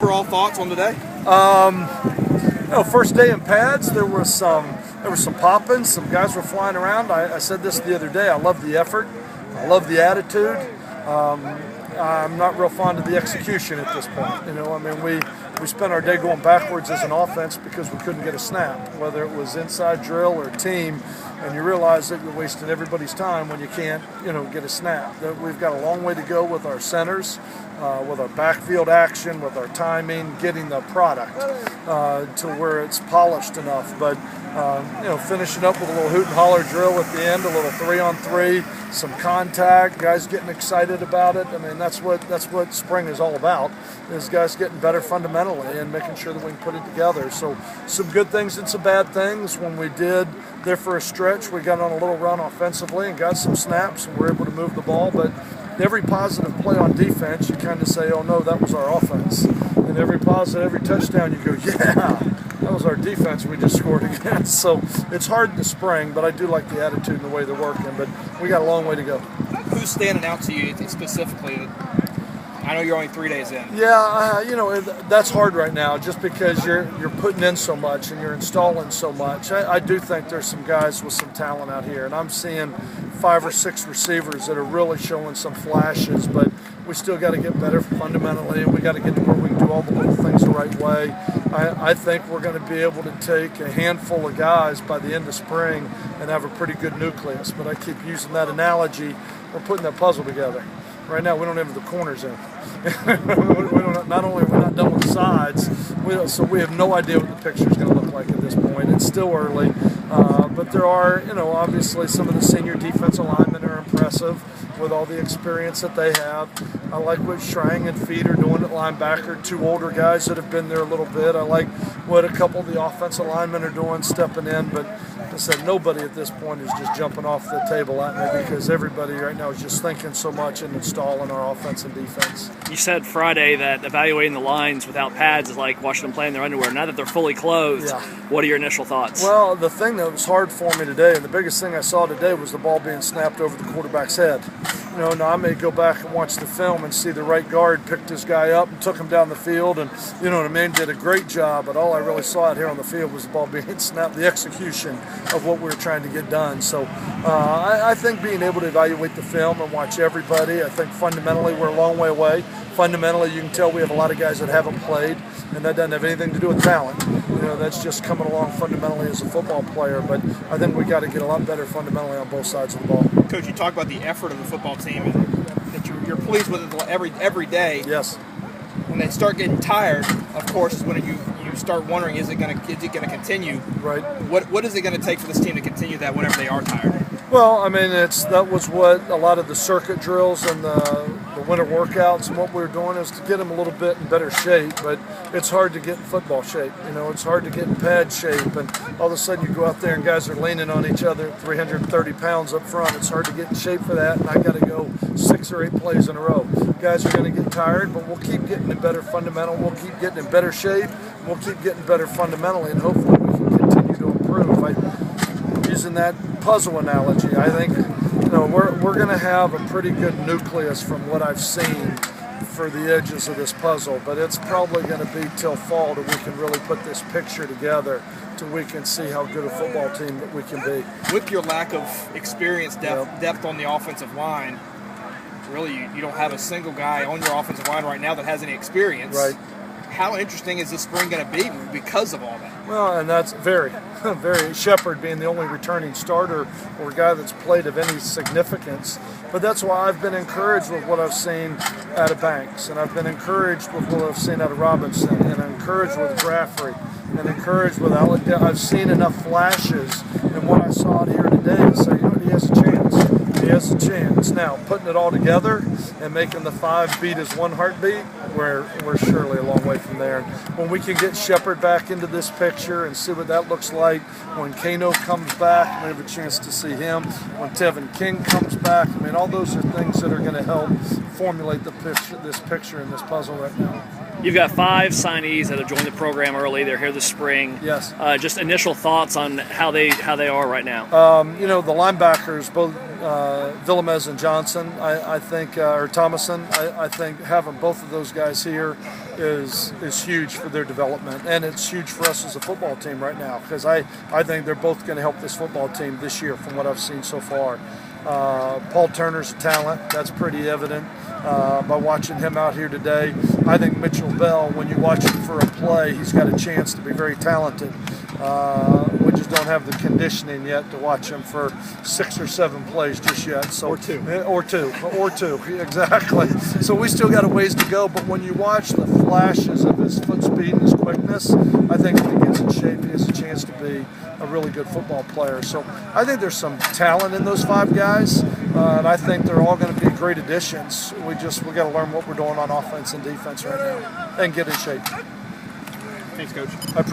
Overall thoughts on today? First day in pads, there was some popping. Some guys were flying around. I said this the other day. I love the effort. I love the attitude. I'm not real fond of the execution at this point. We spent our day going backwards as an offense because we couldn't get a snap, whether it was inside drill or team, and you realize that you're wasting everybody's time when you can't, get a snap. That we've got a long way to go with our centers, with our backfield action, with our timing, getting the product to where it's polished enough. But finishing up with a little hoot and holler drill at the end, a little 3-on-3, some contact, guys getting excited about it. That's what spring is all about, is guys getting better fundamentally and making sure that we can put it together. So some good things and some bad things. When we did there for a stretch, we got on a little run offensively and got some snaps and were able to move the ball. But every positive play on defense, you kind of say, oh no, that was our offense. And every touchdown, you go, yeah, that was our defense we just scored against. So it's hard in the spring, but I do like the attitude and the way they're working. But we got a long way to go. Who's standing out to you specifically? I know you're only 3 days in. Yeah, that's hard right now just because you're putting in so much and you're installing so much. I do think there's some guys with some talent out here, and I'm seeing 5 or 6 receivers that are really showing some flashes, but we still got to get better fundamentally, and we got to get to where we can do all the little things the right way. I think we're going to be able to take a handful of guys by the end of spring and have a pretty good nucleus, but I keep using that analogy. We're putting that puzzle together. Right now, we don't have the corners in. Not only are we not done with the sides, so we have no idea what the picture is going to look like at this point. It's still early, but there are, obviously some of the senior defensive linemen are impressive with all the experience that they have. I like what Shrang and Feed are doing at linebacker, 2 older guys that have been there a little bit. I like what a couple of the offensive linemen are doing, stepping in, but I said nobody at this point is just jumping off the table at me because everybody right now is just thinking so much and installing our offense and defense. You said Friday that evaluating the lines without pads is like watching them play in their underwear. Now that they're fully clothed, What are your initial thoughts? Well, the thing that was hard for me today, and the biggest thing I saw today, was the ball being snapped over the quarterback's head. Now I may go back and watch the film and see the right guard picked this guy up and took him down the field, and did a great job, but all I really saw out here on the field was the ball being snapped, the execution of what we were trying to get done. So I think being able to evaluate the film and watch everybody, I think fundamentally we're a long way away. Fundamentally, you can tell we have a lot of guys that haven't played, and that doesn't have anything to do with talent. That's just coming along fundamentally as a football player, but I think we got to get a lot better fundamentally on both sides of the ball. Coach, you talk about the effort of the football team and that you're pleased with it every day. Yes. When they start getting tired, of course, is when you start wondering, is it going to continue? Right. What is it going to take for this team to continue that whenever they are tired? Well, that was what a lot of the circuit drills and the winter workouts and what we were doing is to get them a little bit in better shape, but it's hard to get in football shape. It's hard to get in pad shape, and all of a sudden you go out there and guys are leaning on each other at 330 pounds up front. It's hard to get in shape for that, and I got to go 6 or 8 plays in a row. Guys are going to get tired, but we'll keep getting in better fundamental. We'll keep getting in better shape. We'll keep getting better fundamentally, and hopefully we can continue to improve. Using that puzzle analogy, I think we're going to have a pretty good nucleus from what I've seen for the edges of this puzzle, but it's probably going to be till fall that we can really put this picture together, till we can see how good a football team that we can be. With your lack of experience, depth on the offensive line, really you don't have a single guy on your offensive line right now that has any experience. Right. How interesting is this spring going to be because of all that? Well, and that's very Shepard being the only returning starter or guy that's played of any significance. But that's why I've been encouraged with what I've seen out of Banks, and I've been encouraged with what I've seen out of Robinson, and encouraged with Graffrey, and encouraged with Alec. I've seen enough flashes in what I saw out here today to say, he has a chance. He has a chance. Now, putting it all together and making the 5 beat his 1 heartbeat, we're surely a long way from there. When we can get Shepard back into this picture and see what that looks like, when Kano comes back, we have a chance to see him. When Tevin King comes back, all those are things that are going to help formulate this picture and this puzzle right now. You've got 5 signees that have joined the program early. They're here this spring. Yes. Just initial thoughts on how they are right now. You know, the linebackers, both Villamez and Johnson, I think, or Thomason, I think having both of those guys here is huge for their development, and it's huge for us as a football team right now, because I think they're both going to help this football team this year from what I've seen so far. Paul Turner's a talent. That's pretty evident by watching him out here today. I think Mitchell Bell, when you watch him for a play, he's got a chance to be very talented. We just don't have the conditioning yet to watch him for 6 or 7 plays just yet. So, or two, exactly. So we still got a ways to go, but when you watch the flashes of his foot speed and his quickness, I think if he gets in shape, he has a chance to be a really good football player. So I think there's some talent in those 5 guys, and I think they're all going to be great additions. We got to learn what we're doing on offense and defense right now and get in shape. Thanks, Coach. I appreciate